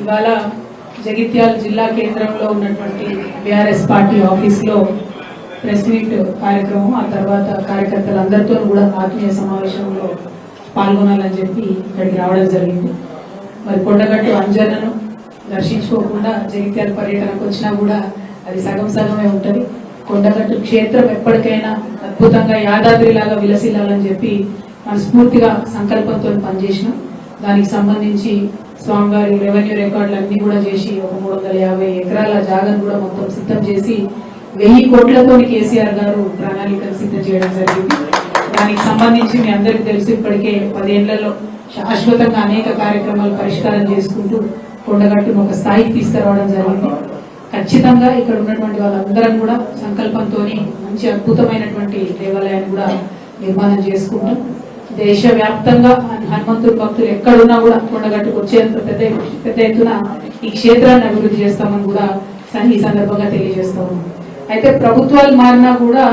ఇవాళ జగిత్యాల జిల్లా కేంద్రంలో ఉన్నటువంటి బీఆర్ఎస్ పార్టీ ఆఫీస్లో ప్రెస్ మీట్ కార్యక్రమం, ఆ తర్వాత కార్యకర్తలందరితో కూడా ఆత్మీయ సమావేశంలో పాల్గొనాలని చెప్పి ఇక్కడికి రావడం జరిగింది. మరి కొండగట్టు అంజన్నను దర్శించుకోకుండా జగిత్యాల పర్యటనకు వచ్చినా కూడా అది సగం సగమే ఉంటుంది. కొండగట్టు క్షేత్రం ఎప్పటికైనా అద్భుతంగా యాదాద్రిలాగా విలసిల్లాలని చెప్పి మనస్ఫూర్తిగా సంకల్పంతో పనిచేసినాం. దానికి సంబంధించి స్వామివారి రెవెన్యూ రికార్డులు అన్ని కూడా చేసి ఒక 350 ఎకరాల జాగాను కూడా మొత్తం సిద్ధం చేసి 1000 కోట్లతో కేసీఆర్ గారు ప్రణాళికలు సిద్ధం చేయడం జరిగింది. దానికి సంబంధించి మీ అందరికీ తెలుసు, ఇప్పటికే 10 ఏళ్లలో శాశ్వతంగా అనేక కార్యక్రమాలు పరిష్కారం చేసుకుంటూ కొండగట్టును ఒక స్థాయికి తీసుకురావడం జరిగింది. ఖచ్చితంగా ఇక్కడ ఉన్నటువంటి వాళ్ళందరం కూడా సంకల్పంతో మంచి అద్భుతమైనటువంటి దేవాలయాన్ని కూడా నిర్మాణం చేసుకుంటాం. దేశవ్యాప్తంగా హనుమంతుడి భక్తులు ఎక్కడున్నా కూడా కొండగట్టుకు వచ్చేంత పెద్ద ఎత్తున ఈ క్షేత్రాన్ని అభివృద్ధి చేస్తామని కూడా ఈ సందర్భంగా తెలియజేస్తా ఉన్నాం. అయితే ప్రభుత్వాలు మారినా కూడా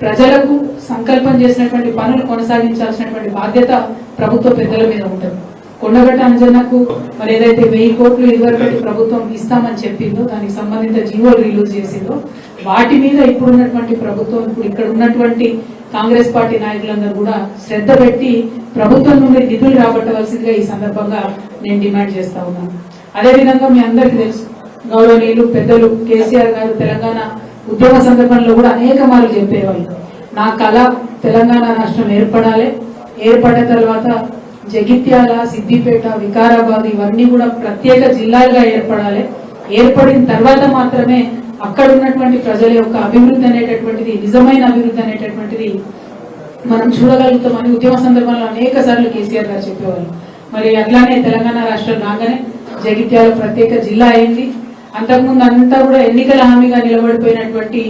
ప్రజలకు సంకల్పం చేసినటువంటి పనులు కొనసాగించాల్సినటువంటి బాధ్యత ప్రభుత్వ పెద్దల మీద ఉంటుంది. కొండగట్టు అంజన్నకు మరి ఏదైతే 1000 కోట్లు ఇదివరకటి ప్రభుత్వం ఇస్తామని చెప్పిందో, దానికి సంబంధిత జీవోలు రిలీజ్ చేసిందో, వాటి మీద ఇప్పుడున్నటువంటి ప్రభుత్వం, ఇప్పుడు ఇక్కడ ఉన్నటువంటి కాంగ్రెస్ పార్టీ నాయకులందరూ కూడా శ్రద్ధ పెట్టి ప్రభుత్వం నుండి నిధులు రాబట్టవలసిందిగా ఈ సందర్భంగా నేను డిమాండ్ చేస్తా ఉన్నాను. అదేవిధంగా మీ అందరికీ తెలుసు, గౌరవనీయులు పెద్దలు కేసీఆర్ గారు తెలంగాణ ఉద్యమ సందర్భంలో కూడా అనేక మార్లు చెప్పేవాళ్ళు, నా కళ తెలంగాణ రాష్ట్రం ఏర్పడాలి, ఏర్పడిన తర్వాత జగిత్యాల, సిద్దిపేట, వికారాబాద్ ఇవన్నీ కూడా ప్రత్యేక జిల్లాలుగా ఏర్పడాలి, ఏర్పడిన తర్వాత మాత్రమే అక్కడ ఉన్నటువంటి ప్రజల యొక్క అభివృద్ధి అనేటటువంటిది, నిజమైన అభివృద్ధి అనేటటువంటిది మనం చూడగలుగుతామని ఉద్యమ సందర్భంలో అనేక సార్లు కేసీఆర్ గారు చెప్పేవాళ్ళు. మరి అట్లానే తెలంగాణ రాష్ట్రం రాగానే జగిత్యాల ప్రత్యేక జిల్లా అయింది. అంతకుముందు అంతా కూడా ఎన్నికల హామీగా నిలబడిపోయినటువంటి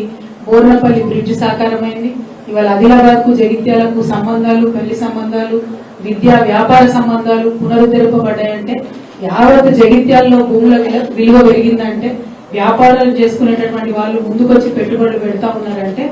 బోర్నపల్లి బ్రిడ్జ్ సాకారమైంది. ఇవాళ ఆదిలాబాద్ కు జగిత్యాలకు సంబంధాలు, పెళ్లి సంబంధాలు, విద్యా వ్యాపార సంబంధాలు పునరుద్ధరింపబడ్డాయంటే, యావత్ జగిత్యాలలో భూముల విలువ పెరిగిందంటే, వ్యాపారాలు చేసుకునేటటువంటి వాళ్ళు ముందుకొచ్చి పెట్టుబడులు పెడతా ఉన్నారంటే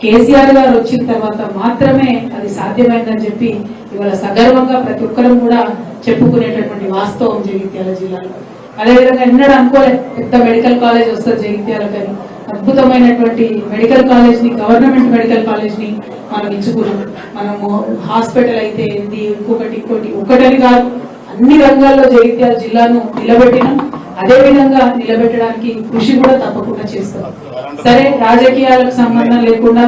కేసీఆర్ గారు వచ్చిన తర్వాత మాత్రమే అది సాధ్యమైందని చెప్పి ఇవాళ సగర్వంగా ప్రతి ఒక్కరం కూడా చెప్పుకునేటటువంటి వాస్తవం జగిత్యాల జిల్లాలో. అదేవిధంగా ఎన్నడూ అనుకోలేదు పెద్ద మెడికల్ కాలేజ్ వస్తుంది జగిత్యాలకు అని. అద్భుతమైనటువంటి మెడికల్ కాలేజ్ ని, గవర్నమెంట్ మెడికల్ కాలేజ్ ని మనం ఇచ్చుకున్నాం. మనము హాస్పిటల్ అయితే ఏంది, ఇంకొకటి ఒకటని కాదు, అన్ని రంగాల్లో జగిత్యాల జిల్లాను నిలబెట్టినాం. అదే విధంగా నిలబెట్టడానికి కృషి కూడా తప్పకుండా చేస్తాం. సరే, రాజకీయాలకు సంబంధం లేకుండా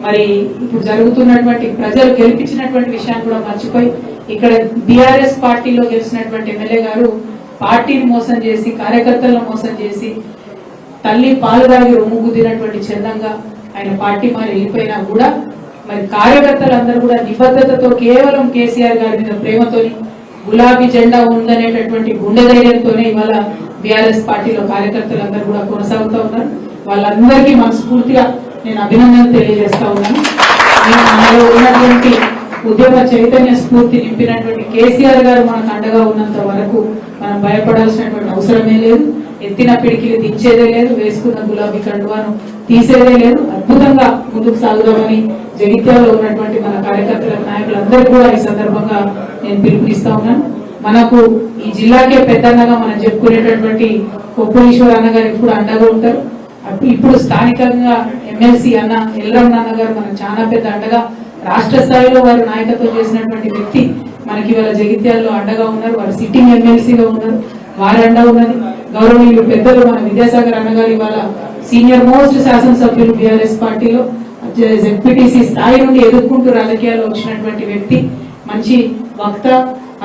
మరి ఇప్పుడు జరుగుతున్నటువంటి ప్రజలు గెలిపించినటువంటి విషయాన్ని కూడా మర్చిపోయి ఇక్కడ బీఆర్ఎస్ పార్టీలో గెలిచినటువంటి ఎమ్మెల్యే గారు పార్టీని మోసం చేసి, కార్యకర్తలను మోసం చేసి, తల్లి పాలు తాగి రొమ్ము గుద్దినటువంటి చందంగా ఆయన పార్టీ మారి వెళ్ళిపోయినా కూడా మరి కార్యకర్తలందరూ కూడా నిబద్ధతతో కేవలం కేసీఆర్ గారి మీద ప్రేమతోని, గులాబీ జెండా ఉందనేటటువంటి గుండె ధైర్యంతోనే ఇవాళ బీఆర్ఎస్ పార్టీలో కార్యకర్తలందరూ కూడా కొనసాగుతూ ఉన్నారు. వాళ్ళందరికీ మనస్ఫూర్తిగా నేను అభినందనలు తెలియజేస్తా ఉన్నాను. మనలో ఉన్నటువంటి ఉద్యమ చైతన్య స్ఫూర్తి నింపినటువంటి కేసీఆర్ గారు మనకు అండగా ఉన్నంత వరకు మనం భయపడాల్సినటువంటి అవసరమే లేదు. ఎత్తిన పిడికిలు దించేదే లేదు, వేసుకున్న గులాబీ కండువాను తీసేదే లేదు. అద్భుతంగా ముందుకు సాగుదామని జగిత్యాలలో ఉన్నటువంటి మన కార్యకర్తల నాయకులందరూ కూడా ఈ సందర్భంగా నేను పిలుపునిస్తా ఉన్నాను. మనకు ఈ జిల్లాకే పెద్దన్నగా మనం చెప్పుకునేటటువంటి కొప్పులీశ్వర్ అన్న గారు ఇప్పుడు అండగా ఉంటారు. ఇప్పుడు స్థానికంగా ఎమ్మెల్సీ అన్న ఎల్రమణ అన్న గారు మనకు చాలా పెద్ద అండగా, రాష్ట్ర స్థాయిలో వారు నాయకత్వం చేసినటువంటి వ్యక్తి మనకి ఇవాళ జగిత్యాలలో అండగా ఉన్నారు. వారు సిట్టింగ్ ఎమ్మెల్సీగా ఉన్నారు, వారి అండ ఉన్నది. గౌరవనీయులు పెద్దలు మన విద్యాసాగర్ అన్నగారు ఇవాళ సీనియర్ మోస్ట్ శాసనసభ్యులు బీఆర్ఎస్ పార్టీలో, జెడ్పీటీసీ స్థాయి నుండి ఎదుర్కొంటూ రాజకీయాల్లో వచ్చినటువంటి వ్యక్తి, మంచి వక్త,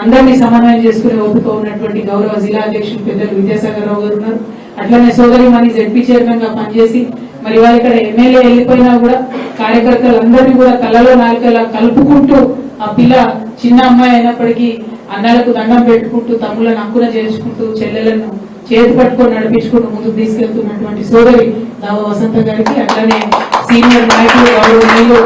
అందరినీ సమన్వయం చేసుకునే ఓపిక ఉన్నటువంటి గౌరవ జిల్లా అధ్యక్షులు పెద్దలు విద్యాసాగర్ రావు గారు ఉన్నారు. అట్లనే సోదరి మని జెడ్పీ చైర్మన్ గా పనిచేసి మరి వాళ్ళు ఇక్కడ ఎమ్మెల్యే వెళ్ళిపోయినా కూడా కార్యకర్తలందరినీ కూడా కళ్ళలో నాలుకలా కలుపుకుంటూ, ఆ పిల్ల చిన్న అమ్మాయి అయినప్పటికీ అన్నలకు దండం పెట్టుకుంటూ, తమ్ములను హక్కున చేర్చుకుంటూ, చెల్లెలను చేతి పట్టుకొని నడిపించుకుంటూ ముందుకు తీసుకెళ్తున్నటువంటి సోదరి దావ వసంత గారికి, అట్లానే సీనియర్ నాయకులు గౌరవనీయులు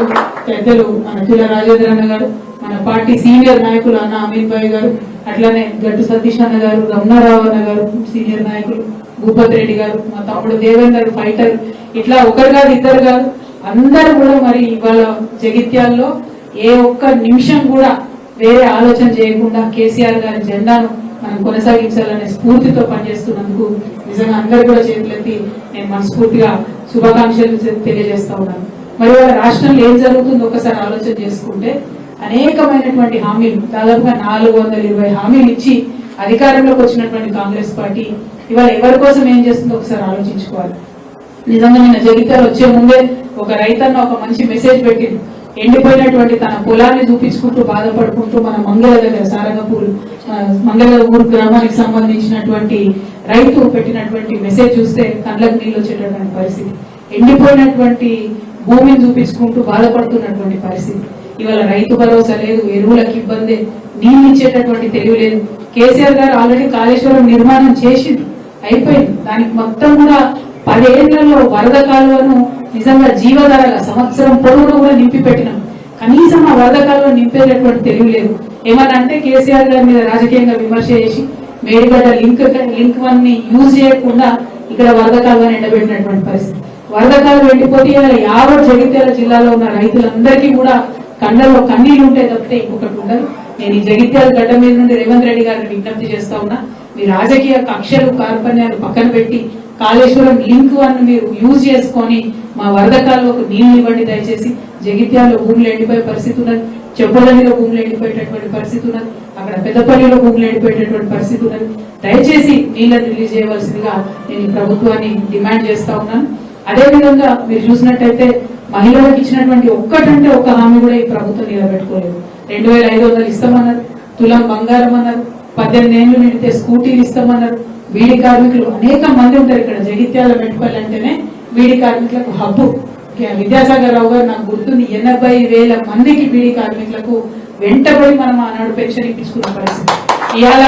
పెద్దలు మన తుల రాజేంద్ర అన్న గారు, మన పార్టీ సీనియర్ నాయకులు అన్న అమీన్ భాయ్ గారు, అట్లానే గట్టు సతీష్ అన్న గారు, రమణారావు అన్న గారు సీనియర్ నాయకులు, భూపతి రెడ్డి గారు, మా తమ్ముడు దేవేందర్ ఫైటర్, ఇట్లా ఒకరు కాదు ఇద్దరు కాదు అందరూ కూడా మరి ఇవాళ జగిత్యాల్లో ఏ ఒక్క నిమిషం కూడా వేరే ఆలోచన చేయకుండా కేసీఆర్ గారి జెండాను మనం కొనసాగించాలనే స్ఫూర్తితో పనిచేస్తున్నందుకు నిజంగా అందరూ కూడా చేతులెత్తి నేను మనస్ఫూర్తిగా శుభాకాంక్షలు తెలియజేస్తా ఉన్నాను. మరి వాళ్ళ రాష్ట్రంలో ఏం జరుగుతుందో ఒకసారి ఆలోచన చేసుకుంటే అనేకమైనటువంటి హామీలు, దాదాపుగా 420 హామీలు ఇచ్చి అధికారంలోకి వచ్చినటువంటి కాంగ్రెస్ పార్టీ ఇవాళ ఎవరి కోసం ఏం చేస్తుందో ఒకసారి ఆలోచించుకోవాలి. నిజంగా నిన్న జగిత్యాల వచ్చే ముందే ఒక రైతన్న ఒక మంచి మెసేజ్ పెట్టింది. ఎండిపోయినటువంటి తన పొలాన్ని చూపించుకుంటూ బాధపడుకుంటూ మన మంగళ దగ్గర సారంగపూర్ మంగళ ఊరు గ్రామానికి సంబంధించినటువంటి రైతు పెట్టినటువంటి మెసేజ్ చూస్తే కళ్ళకు నీళ్ళు వచ్చేటటువంటి పరిస్థితి. ఎండిపోయినటువంటి భూమిని చూపించుకుంటూ బాధపడుతున్నటువంటి పరిస్థితి. ఇవాళ రైతు భరోసా లేదు, ఎరువులకు ఇబ్బంది, నీళ్ళు ఇచ్చేటటువంటి తెలివి లేదు. కేసీఆర్ గారు ఆల్రెడీ కాళేశ్వరం నిర్మాణం చేసింది, అయిపోయింది. దానికి మొత్తం కూడా 10 ఏళ్లలో వరద కాలువను నిజంగా జీవధారగా సంవత్సరం పొడవును కూడా నింపి పెట్టినాం. కనీసం ఆ వరద కాలువ నింపేటటువంటి తెలివి లేదు. ఏమన్నా అంటే కేసీఆర్ గారి మీద రాజకీయంగా విమర్శ చేసి మేడిగడ్డ లింక్ వన్ ని యూజ్ చేయకుండా ఇక్కడ వరద కాలువని ఎండబెట్టినటువంటి పరిస్థితి. వరద కాలువ ఎండిపోతే యావత్ జగిత్యాల జిల్లాలో ఉన్న రైతులందరికీ కూడా కళ్ళలో కన్నీళ్లు ఉంటే తప్పితే ఇంకొకటి ఉండదు. నేను ఈ జగిత్యాల గడ్డ మీద నుండి రేవంత్ రెడ్డి గారిని విజ్ఞప్తి చేస్తా ఉన్నా, మీ రాజకీయ కక్షలు కార్పణ్యాలు పక్కన పెట్టి కాళేశ్వరం లింక్ వన్ మీరు యూజ్ చేసుకొని మా వరద కాలువకు నీళ్లు ఇవ్వండి దయచేసి. జగిత్యాలలో భూములు ఎండిపోయే పరిస్థితి ఉన్నది, చెప్పులనిలో భూములు ఎండిపోయేటటువంటి పరిస్థితి ఉన్నది, అక్కడ పెద్దపల్లిలో భూములు ఎండిపోయేటటువంటి పరిస్థితి ఉన్నది. దయచేసి నీళ్లను రిలీజ్ చేయవలసిందిగా నేను ఈ ప్రభుత్వాన్ని డిమాండ్ చేస్తా ఉన్నాను. అదేవిధంగా మీరు చూసినట్టయితే మహిళలకు ఇచ్చినటువంటి ఒక్కటంటే ఒక్క హామీ కూడా ఈ ప్రభుత్వం నిలబెట్టుకోలేదు. 2500 ఇస్తామన్నారు, తులం బంగారం అన్నారు, 18 ఏళ్లు నిండితే స్కూటీలు ఇస్తామన్నారు. బీడీ కార్మికులు అనేక మంది ఉంటారు ఇక్కడ జగిత్యాల మెట్టుపల్లి అంటేనే బీడీ కార్మికులకు హబ్బు. విద్యాసాగర్ రావు గారు నాకు గుర్తుంది, 80,000 మందికి బీడీ కార్మికులకు వెంటబడి మనం ఆనాడు పెన్షన్ ఇప్పించుకున్న పరిస్థితి. ఇవాళ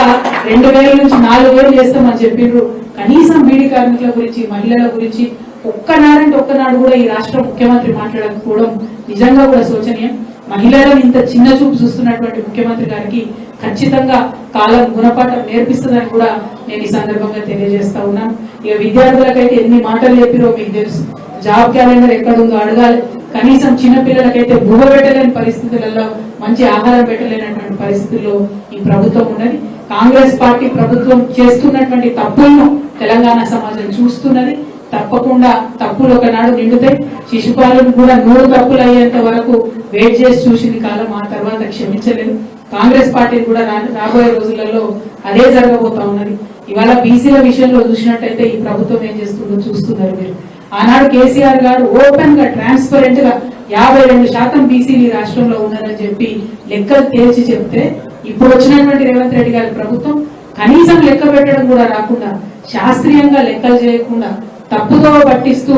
2000 నుంచి 4000 చేస్తామని చెప్పిండ్రు. కనీసం బీడీ కార్మికుల గురించి, మహిళల గురించి ఒక్కనాడు కూడా ఈ రాష్ట్ర ముఖ్యమంత్రి మాట్లాడకపోవడం నిజంగా కూడా శోచనీయం. మహిళలను ఇంత చిన్న చూపు చూస్తున్నటువంటి ముఖ్యమంత్రి గారికి ఖచ్చితంగా కాలం గుణపాఠం నేర్పిస్తుందని కూడా నేను ఈ సందర్భంగా తెలియజేస్తా ఉన్నాను. ఇక విద్యార్థులకైతే ఎన్ని మాటలు చెప్పిరో మీకు తెలుసు. జాబ్ క్యాలెండర్ ఎక్కడుందో అడగాలి. కనీసం చిన్న పిల్లలకైతే బువ్వ పెట్టలేని పరిస్థితులలో, మంచి ఆహారం పెట్టలేనటువంటి పరిస్థితుల్లో ఈ ప్రభుత్వం ఉన్నది. కాంగ్రెస్ పార్టీ ప్రభుత్వం చేస్తున్నటువంటి తప్పులను తెలంగాణ సమాజం చూస్తున్నది. తప్పకుండా తప్పులు ఒకనాడు నిండుతాయి. శిశుపాలను కూడా 100 తప్పులు అయ్యేంత వరకు వెయిట్ చేసి చూసింది కాలం, ఆ తర్వాత క్షమించలేదు. కాంగ్రెస్ పార్టీ కూడా రాబోయే రోజులలో అదే జరగబోతా ఉన్నది. ఇవాళ బీసీల విషయంలో చూసినట్టయితే ఈ ప్రభుత్వం ఏం చేస్తుందో చూస్తున్నారు మీరు. ఆనాడు కేసీఆర్ గారు ఓపెన్ గా ట్రాన్స్పరెంట్ గా 52% బీసీలు ఈ రాష్ట్రంలో ఉన్నారని చెప్పి లెక్కలు తేల్చి చెప్తే, ఇప్పుడు వచ్చినటువంటి రేవంత్ రెడ్డి గారి ప్రభుత్వం కనీసం లెక్క పెట్టడం కూడా రాకుండా, శాస్త్రీయంగా లెక్కలు చేయకుండా తప్పుదో పట్టిస్తూ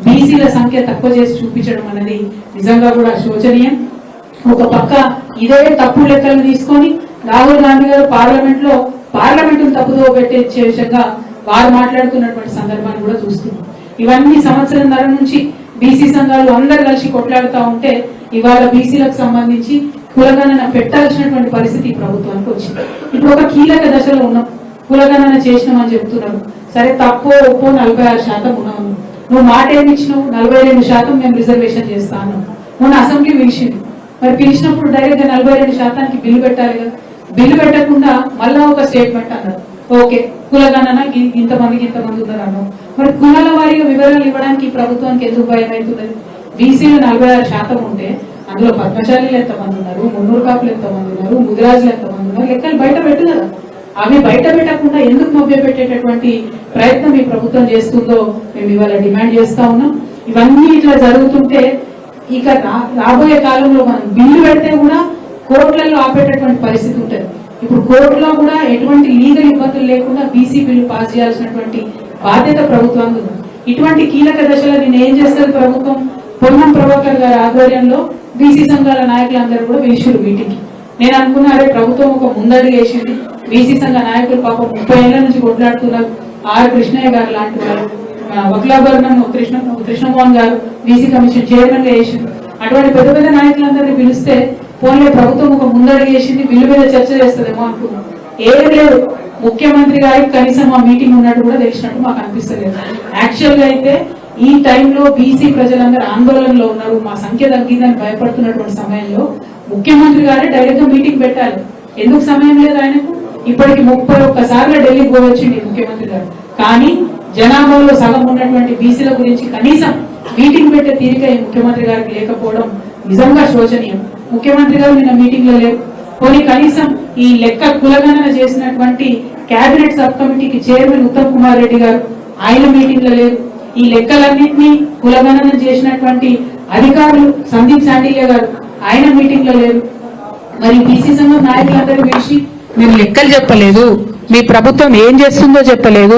బీసీల సంఖ్య తక్కువ చేసి చూపించడం అనేది నిజంగా కూడా శోచనీయం. ఒక పక్క ఇదే తప్పు లెక్కలు తీసుకొని రాహుల్ గాంధీ గారు పార్లమెంటును తప్పుదో పెట్టే విషయంగా వారు మాట్లాడుతున్నటువంటి సందర్భాన్ని కూడా చూస్తున్నాం. ఇవన్నీ సంవత్సరంన్నర నుంచి బీసీ సంఘాలు అందరు కలిసి కొట్లాడుతూ ఉంటే ఇవాళ బీసీలకు సంబంధించి కులగణన పెట్టాల్సినటువంటి పరిస్థితి ఈ ప్రభుత్వానికి వచ్చింది. ఇప్పుడు ఒక కీలక దశలో ఉన్నాం. కులగణన చేసినామని చెప్తున్నారు. సరే, తప్పో ఒప్పో 46% ఉన్నాము. నువ్వు మాట ఏమి ఇచ్చినావు? 42% మేము రిజర్వేషన్ చేస్తాను. మొన్న అసెంబ్లీ పిలిచింది. మరి పిలిచినప్పుడు డైరెక్ట్ గా 42% బిల్లు పెట్టాలి కదా. బిల్లు పెట్టకుండా మళ్ళా ఒక స్టేట్మెంట్ అన్నారు, ఓకే కులగణన ఇంతమంది ఉన్నారు అన్నావు. మరి కులాల వారీగా వివరాలు ఇవ్వడానికి ప్రభుత్వానికి ఎందుకు భయం అవుతున్నది? బీసీలు 46% ఉంటే అందులో పద్మశాలీలు ఎంతమంది ఉన్నారు, మున్నూరు కాపులు ఎంతమంది ఉన్నారు, ముదిరాజులు ఎంతమంది ఉన్నారు, లెక్కలు బయట పెట్టు కదా. అవి బయట పెట్టకుండా ఎందుకు మభ్య పెట్టేటటువంటి ప్రయత్నం ఈ ప్రభుత్వం చేస్తుందో మేము ఇవాళ డిమాండ్ చేస్తా ఉన్నాం. ఇవన్నీ ఇట్లా జరుగుతుంటే ఇక రాబోయే కాలంలో మనం బిల్లు పెడితే కూడా కోర్టులలో ఆపేటటువంటి పరిస్థితి ఉంటుంది. ఇప్పుడు కోర్టులో కూడా ఎటువంటి లీగల్ ఇబ్బందులు లేకుండా బీసీ బిల్లు పాస్ చేయాల్సినటువంటి బాధ్యత ప్రభుత్వానికి ఉంది. ఇటువంటి కీలక దశలో నేను ఏం చేస్తుంది ప్రభుత్వం? పొన్నం ప్రభాకర్ గారి ఆధ్వర్యంలో బీసీ సంఘాల నాయకులందరూ కూడా పిలిచారు మీటింగ్. నేను అనుకున్నారే ప్రభుత్వం ఒక ముందడుగు వేసింది. బీసీ సంఘ నాయకులు పాపం 30 ఏళ్ల నుంచి కొట్లాడుతున్నారు. ఆర్ కృష్ణయ్య గారు లాంటి వారు, వక్లాభరణం కృష్ణమోహన్ గారు బీసీ కమిషన్ చైర్మన్ గా వేసింది. అటువంటి పెద్ద పెద్ద నాయకులందరినీ పిలిస్తే పోన్లే ప్రభుత్వం ఒక ముందడుగు వేసింది, బిల్లు మీద చర్చ చేస్తుందేమో అనుకున్నాం. ఏం లేదు, ముఖ్యమంత్రి గారికి కనీసం ఆ మీటింగ్ ఉన్నట్టు కూడా తెలిసినట్టు మాకు అనిపిస్తలేదు. యాక్చువల్ గా అయితే ఈ టైంలో బీసీ ప్రజలందరూ ఆందోళనలో ఉన్నారు, మా సంఖ్య తగ్గిందని భయపడుతున్నటువంటి సమయంలో ముఖ్యమంత్రి గారే డైరెక్ట్ గా మీటింగ్ పెట్టాలి. ఎందుకు సమయం లేదు ఆయనకు? ఇప్పటికి 31 సార్లు ఢిల్లీకి పోవచ్చింది ముఖ్యమంత్రి గారు. కానీ జనాభాలో సగం ఉన్నటువంటి బీసీల గురించి కనీసం మీటింగ్ పెట్టే తీరిక ఈ ముఖ్యమంత్రి గారికి లేకపోవడం నిజంగా శోచనీయం. ముఖ్యమంత్రి గారు నిన్న మీటింగ్ లో లేరు. పోనీ కనీసం ఈ లెక్క కులగణన చేసినటువంటి కేబినెట్ సబ్ కమిటీకి చైర్మన్ ఉత్తమ్ కుమార్ రెడ్డి గారు ఆయన మీటింగ్ లో లేరు. ఈ లెక్కలన్నింటినీ కులగణన చేసినటువంటి అధికారులు సందీప్ శాండిల్య గారు ఆయన మీటింగ్ లో లేరు. మరి బీసీ సంఘం నాయకులందరూ పిలిచి మీరు లెక్కలు చెప్పలేదు, మీ ప్రభుత్వం ఏం చేస్తుందో చెప్పలేదు,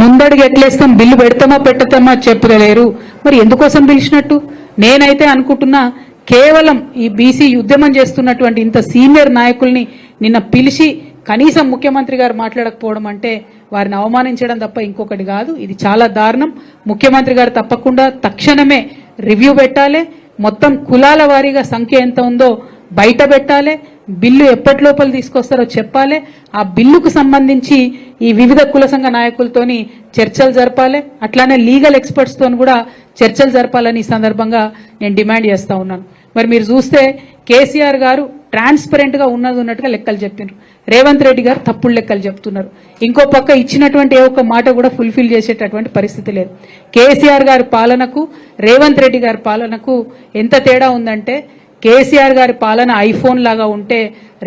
ముందడుగు ఎట్లేస్తాం, బిల్లు పెడతామా పెట్టతామా చెప్పలేరు. మరి ఎందుకోసం పిలిచినట్టు? నేనైతే అనుకుంటున్నా కేవలం ఈ బీసీ ఉద్యమం చేస్తున్నటువంటి ఇంత సీనియర్ నాయకుల్ని నిన్న పిలిచి కనీసం ముఖ్యమంత్రి గారు మాట్లాడకపోవడం అంటే వారిని అవమానించడం తప్ప ఇంకొకటి కాదు. ఇది చాలా దారుణం. ముఖ్యమంత్రి గారు తప్పకుండా తక్షణమే రివ్యూ పెట్టాలి, మొత్తం కులాల వారీగా సంఖ్య ఎంత ఉందో బయట పెట్టాలి, బిల్లు ఎప్పటి లోపల తీసుకొస్తారో చెప్పాలి, ఆ బిల్లుకు సంబంధించి ఈ వివిధ కుల సంఘ నాయకులతోని చర్చలు జరపాలి, అట్లానే లీగల్ ఎక్స్పర్ట్స్ తోని కూడా చర్చలు జరపాలని ఈ సందర్భంగా నేను డిమాండ్ చేస్తా ఉన్నాను. మరి మీరు చూస్తే కేసీఆర్ గారు ట్రాన్స్పరెంట్ గా ఉన్నట్టుగా లెక్కలు చెప్పారు, రేవంత్ రెడ్డి గారు తప్పుడు లెక్కలు చెప్తున్నారు. ఇంకో పక్క ఇచ్చినటువంటి ఏ ఒక్క మాట కూడా ఫుల్ఫిల్ చేసేటటువంటి పరిస్థితి లేదు. కేసీఆర్ గారి పాలనకు రేవంత్ రెడ్డి గారి పాలనకు ఎంత తేడా ఉందంటే కేసీఆర్ గారి పాలన ఐఫోన్ లాగా ఉంటే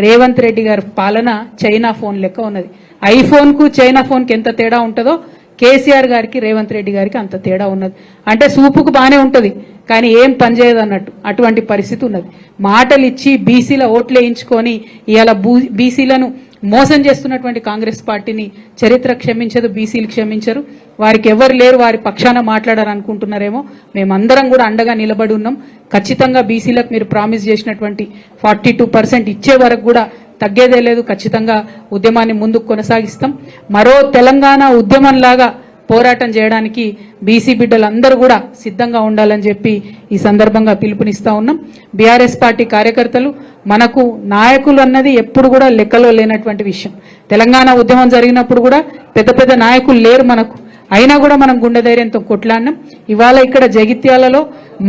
రేవంత్ రెడ్డి గారి పాలన చైనా ఫోన్ లెక్క ఉన్నది. ఐఫోన్ కు చైనా ఫోన్ కి ఎంత తేడా ఉంటుందో కేసీఆర్ గారికి రేవంత్ రెడ్డి గారికి అంత తేడా ఉన్నది. అంటే సూపుకు బానే ఉంటది కానీ ఏం పనిచేయదు అన్నట్టు అటువంటి పరిస్థితి ఉన్నది. మాటలు ఇచ్చి బీసీల ఓట్లు వేయించుకొని ఇవాళ బీసీలను మోసం చేస్తున్నటువంటి కాంగ్రెస్ పార్టీని చరిత్ర క్షమించదు, బీసీలు క్షమించరు. వారికి ఎవరు లేరు, వారి పక్షాన మాట్లాడారు అనుకుంటున్నారేమో. మేమందరం కూడా అండగా నిలబడి ఉన్నాం. ఖచ్చితంగా బీసీలకు మీరు ప్రామిస్ చేసినటువంటి 42% ఇచ్చే వరకు కూడా తగ్గేదే లేదు. ఖచ్చితంగా ఉద్యమాన్ని ముందుకు కొనసాగిస్తాం. మరో తెలంగాణ ఉద్యమంలాగా పోరాటం చేయడానికి బీసీ బిడ్డలందరూ కూడా సిద్ధంగా ఉండాలని చెప్పి ఈ సందర్భంగా పిలుపునిస్తా ఉన్నాం. బీఆర్ఎస్ పార్టీ కార్యకర్తలు మనకు నాయకులు అన్నది ఎప్పుడు కూడా లెక్కలో లేనటువంటి విషయం. తెలంగాణ ఉద్యమం జరిగినప్పుడు కూడా పెద్ద పెద్ద నాయకులు లేరు మనకు, అయినా కూడా మనం గుండె ధైర్యంతో కొట్లాడినాం. ఇవాళ ఇక్కడ జగిత్యాలలో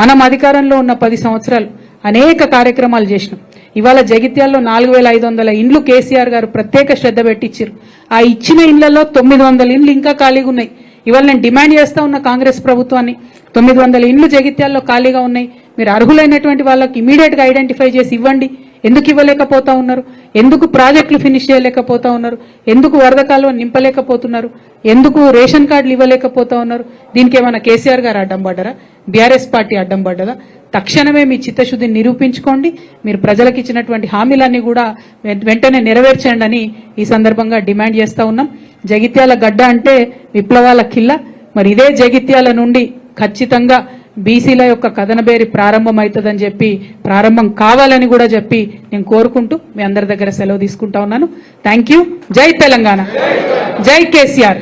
మనం అధికారంలో ఉన్న 10 సంవత్సరాలు అనేక కార్యక్రమాలు చేసినాం. ఇవాళ జగిత్యాల్లో 4500 ఇండ్లు కేసీఆర్ గారు ప్రత్యేక శ్రద్ధ పెట్టించారు. ఆ ఇచ్చిన ఇండ్లలో 900 ఇండ్లు ఇంకా ఖాళీగా ఉన్నాయి. ఇవాళ నేను డిమాండ్ చేస్తా ఉన్న కాంగ్రెస్ ప్రభుత్వాన్ని, 900 ఇండ్లు జగిత్యాల్లో ఖాళీగా ఉన్నాయి, మీరు అర్హులైనటువంటి వాళ్ళకి ఇమీడియట్ గా ఐడెంటిఫై చేసి ఇవ్వండి. ఎందుకు ఇవ్వలేకపోతా ఉన్నారు? ఎందుకు ప్రాజెక్టులు ఫినిష్ చేయలేకపోతా ఉన్నారు? ఎందుకు వరద కాలువ నింపలేకపోతున్నారు? ఎందుకు రేషన్ కార్డులు ఇవ్వలేకపోతా ఉన్నారు? దీనికి ఏమైనా కేసీఆర్ గారు అడ్డం పడ్డారా? బీఆర్ఎస్ పార్టీ అడ్డం పడ్డదా? తక్షణమే మీ చిత్తశుద్ధిని నిరూపించుకోండి. మీరు ప్రజలకు ఇచ్చినటువంటి హామీలన్నీ కూడా వెంటనే నెరవేర్చండి అని ఈ సందర్భంగా డిమాండ్ చేస్తా ఉన్నాం. జగిత్యాల గడ్డ అంటే విప్లవాల కిల్ల. మరి ఇదే జగిత్యాల నుండి ఖచ్చితంగా బీసీల యొక్క కథనబేరి ప్రారంభమవుతుందని చెప్పి, ప్రారంభం కావాలని కూడా చెప్పి నేను కోరుకుంటూ మీ అందరి దగ్గర సెలవు తీసుకుంటా ఉన్నాను. Thank you. జై తెలంగాణ, జై కేసీఆర్.